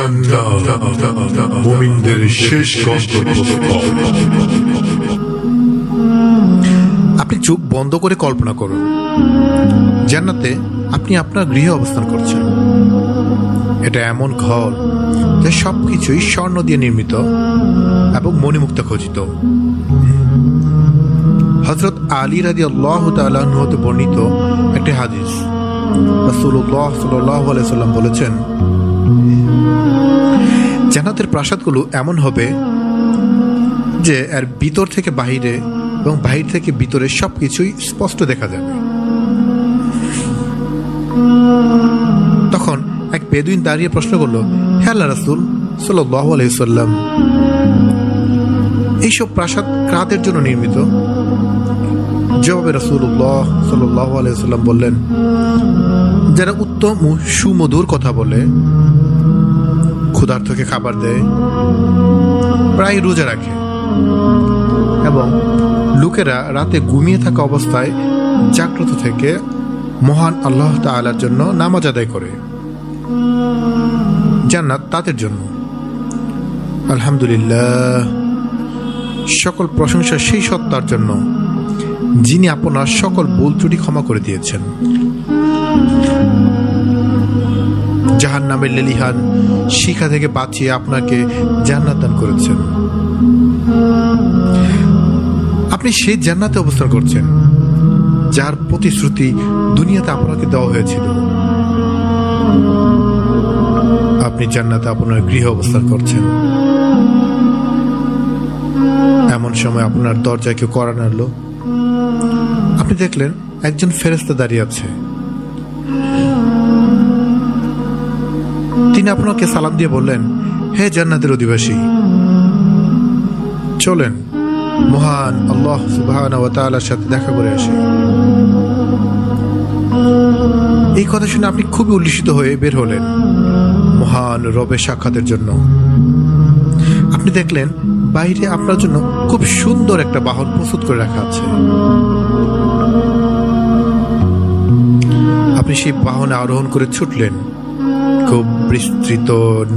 জান্নাত মুমিনদের শেষ গন্তব্যস্থল। আপনি চোখ বন্ধ করে কল্পনা করুন, জান্নাতে আপনি আপনার গৃহে অবস্থান করছেন। এটা এমন ঘর যে সবকিছুই স্বর্ণ দিয়ে নির্মিত এবং মণিমুক্তা খচিত। হযরত আলী রাদিয়াল্লাহু তাআলা আনহু হতে বর্ণিত একটি হাদিস, রাসূলুল্লাহ সাল্লাল্লাহু আলাইহি সাল্লাম বলেছেন, জান্নাতের প্রাসাদগুলো এমন হবে যে এর ভিতর থেকে বাহিরে এবং বাহির থেকে ভিতরে সবকিছুই স্পষ্ট দেখা যাবে। তখন এক বেদুইন দাঁড়িয়ে প্রশ্ন করল, হে আল্লাহর রাসূল সাল্লাল্লাহু আলাইহি সাল্লাম, এইসব প্রাসাদ কাদের জন্য নির্মিত? জবাবে রাসূলুল্লাহ সাল্লাল্লাহু আলাইহি সাল্লাম বললেন, যারা উত্তম ও সুমধুর কথা বলে, ক্ষুধার্তকে খাবার দেয়, প্রায় রোজা রাখে এবং লোকেরা রাতে ঘুমিয়ে থাকা অবস্থায় জাগ্রত থেকে মহান আল্লাহ তাআলার জন্য নামাজ আদায় করে। জান্নাত তাদের জন্য। আলহামদুলিল্লাহ, সকল প্রশংসা সেই সত্তার জন্য যিনি আপনার সকল ভুল ত্রুটি ক্ষমা করে দিয়েছেন, জাহান্নামের লেলিহান শিখা থেকে বাঁচিয়ে আপনাকে জান্নাত দান করেছেন। আপনি সেই জান্নাতে অবস্থান করছেন যার প্রতিশ্রুতি দুনিয়াতে আপনাকে দেওয়া হয়েছিল। আপনি জান্নাতে আপনার গৃহে অবস্থান করছেন। এমন সময় আপনার দরজায় কেউ কড়া নাড়ল। আপনি দেখলেন একজন ফেরেশতা দাঁড়িয়ে আছে। তিনি আপনাকে সালাম দিয়ে বললেন, হে জান্নাতের অধিবাসী, চলেন মহান আল্লাহ সুবহানাহু ওয়া তাআলার সাথে দেখা করে আসি। এই কথা শুনে আপনি খুবই উল্লসিত হয়ে বের হলেন মহান রবের সাক্ষাতের জন্য। আপনি দেখলেন বাইরে আপনার জন্য খুব সুন্দর একটা বাহন প্রস্তুত করে রাখা আছে। আপনি সেই বাহনে আরোহণ করে ছুটলেন খুব বিস্তৃত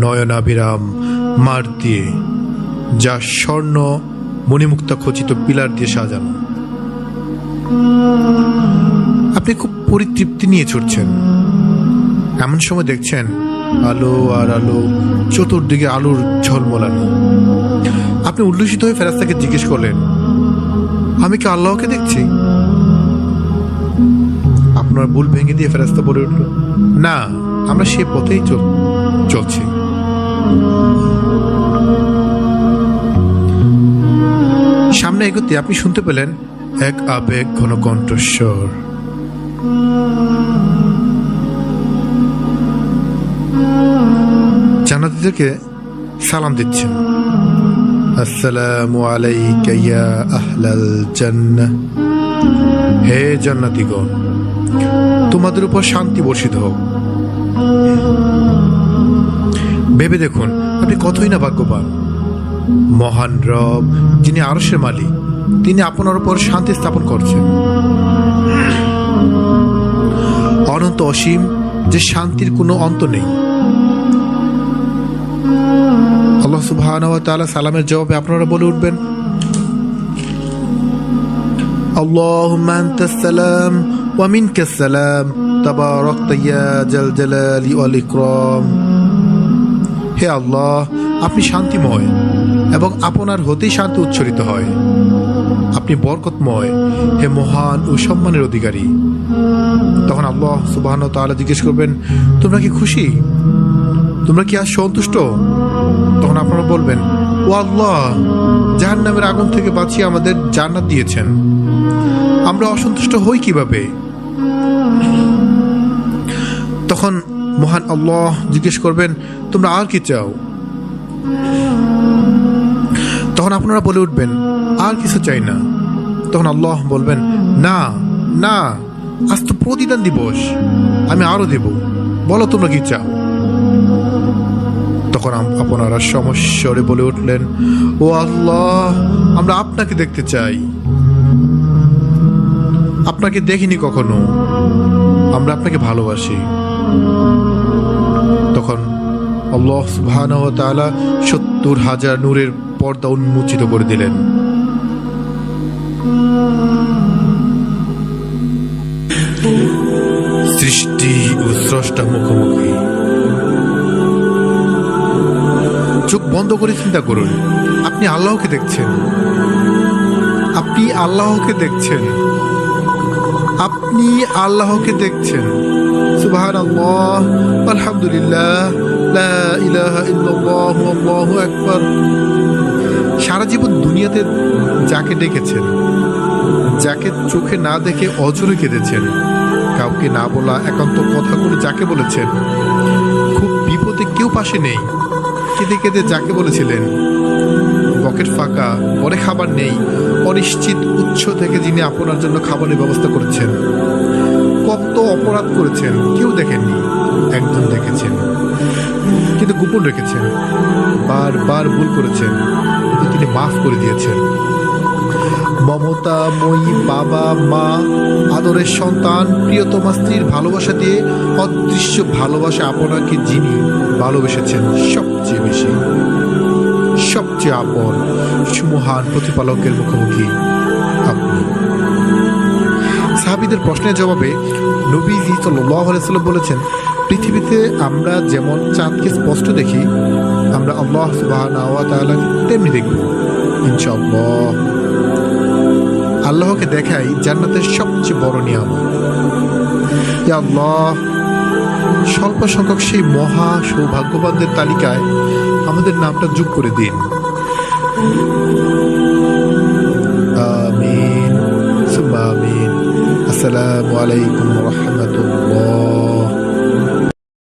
নয়নাভিরাম মাঠ দিয়ে, যা স্বর্ণ মণিমুক্তা খচিত পিলার দিয়ে সাজানো। আপনি খুব পরিতৃপ্তি নিয়ে ছুটছেন। এমন সময় দেখছেন আলো আর আলো, চতুর্দিকে আলোর ঝলমলানো। আপনি উল্লসিত হয়ে ফেরেশতাকে জিজ্ঞেস করলেন, আমি কি আল্লাহকে দেখছি? আপনার ভুল ভেঙে দিয়ে ফেরেশতা বলে উঠল, না, আমরা সে পথেই চলছি। সামনে এগোতে আপনি শুনতে পেলেন এক আবেগ ঘন কণ্ঠস্বর, জান্নাতীদেরকে সালাম দিচ্ছেন, আসসালামু আলাইকা ইয়া আহলাল জান্নাহ, হে জান্নাতীগণ, তোমাদের উপর শান্তি বর্ষিত হোক। ভেবে দেখুন আপনি কতই না ভাগ্যবান। মহান রব, যিনি আরশের মালিক, তিনি আপনার উপর শান্তি স্থাপন করছেন। অনন্ত অসীম যে শান্তির কোনো অন্ত নেই। আল্লাহ সুবহানাহু ওয়া তাআলা সালামের জবাবে আপনারা বলে উঠবেন, আল্লাহুম্মা আনতাস সালাম ওয়া মিনকাস সালাম তাবারাকতা ইয়া জাল জালালি ওয়াল ইকরাম। হে আল্লাহ, আপনি শান্তিময় এবং আপনার হতেই শান্তি উচ্ছরিত হয়। আপনি বরকতময়, হে মহান ও সম্মানের অধিকারী। তখন আল্লাহ সুবহানাহু ওয়া তাআলা জিজ্ঞেস করবেন, তোমরা কি খুশি? তোমরা কি আজ সন্তুষ্ট? তখন আপনারা বলবেন, ও আল্লাহ, জাহান্নামের আগুন থেকে বাঁচিয়ে আমাদের জান্নাত দিয়েছেন, আমরা অসন্তুষ্ট হই কিভাবে? তখন মহান আল্লাহ জিজ্ঞেস করবেন, তোমরা আর কি চাও? তখন আপনারা বলে উঠবেন, আর কিছু চাই না। তখন আল্লাহ বলবেন, না না, আজ তো প্রতিদান দিবস, আমি আরো দেব, বলো তোমরা কি চাও? তখন আপনারা সমস্বরে বলে উঠলেন, ও আল্লাহ, আমরা আপনাকে দেখতে চাই, আপনাকে দেখিনি কখনো, আমরা আপনাকে ভালোবাসি। তখন আল্লাহ সুবহানাহু ওয়া তাআলা 70,000 নূরের পর্দা উন্মোচিত করে দিলেন। সৃষ্টি ও স্রষ্টা মুখোমুখি। চোখ বন্ধ করে চিন্তা করুন, আপনি আল্লাহকে দেখছেন, আপনি আল্লাহকে দেখছেন, আপনি আল্লাহকে দেখছেন। সুবহানাল্লাহ, আলহামদুলিল্লাহ, লা ইলাহা ইল্লাল্লাহু আল্লাহু আকবার। সারা জীবন দুনিয়াতে যাকে ডেকেছেন, যাকে চোখে না দেখে অজরে কেঁদেছেন, কাউকে না বলা একান্ত কথাগুলো যাকে বলেছেন, খুব বিপদে কেউ পাশে নেই, কেঁদে কেঁদে যাকে বলেছিলেন, পকেট ফাঁকা, পরে খাবার নেই, অনিশ্চিত উৎস থেকে যিনি আপনার জন্য খাবারের ব্যবস্থা করেছেন, কত অপরাধ করেছেন কেউ দেখেননি, একজন দেখেছেন কিন্তু গোপন রেখেছেন, বারবার ভুল করেছেন কিন্তু তিনি মাফ করে দিয়েছেন। মমতাময়ী বাবা মা, আদরের সন্তান, প্রিয়তমা স্ত্রীর ভালোবাসা দিয়ে অদৃশ্য ভালোবাসা আপনাকে যিনি ভালোবেসেছেন সবচেয়ে বেশি, সবচেয়ে আপন, সুমহান প্রতিপালকের মুখোমুখি আপনি। সাহাবীদের প্রশ্নের জবাবে নবীজি সাল্লাল্লাহু আলাইহি ওয়াসাল্লাম বলেছেন, পৃথিবীতে আমরা যেমন চাঁদকে স্পষ্ট দেখি, আমরা আল্লাহ সুবহানাহু ওয়া তাআলা তেমনি দেখব ইনশাআল্লাহ। আল্লাহকে দেখাই জান্নাতের সবচেয়ে বড় নিয়ামত। ইয়া আল্লাহ, স্বল্প সংখ্যক সেই মহা সৌভাগ্যবানদের তালিকায় আমাদের নামটা যোগ করে দিন। আমিন সুম্মা আমিন। আসসালামু আলাইকুম ওয়া রাহমাতুল্লাহ।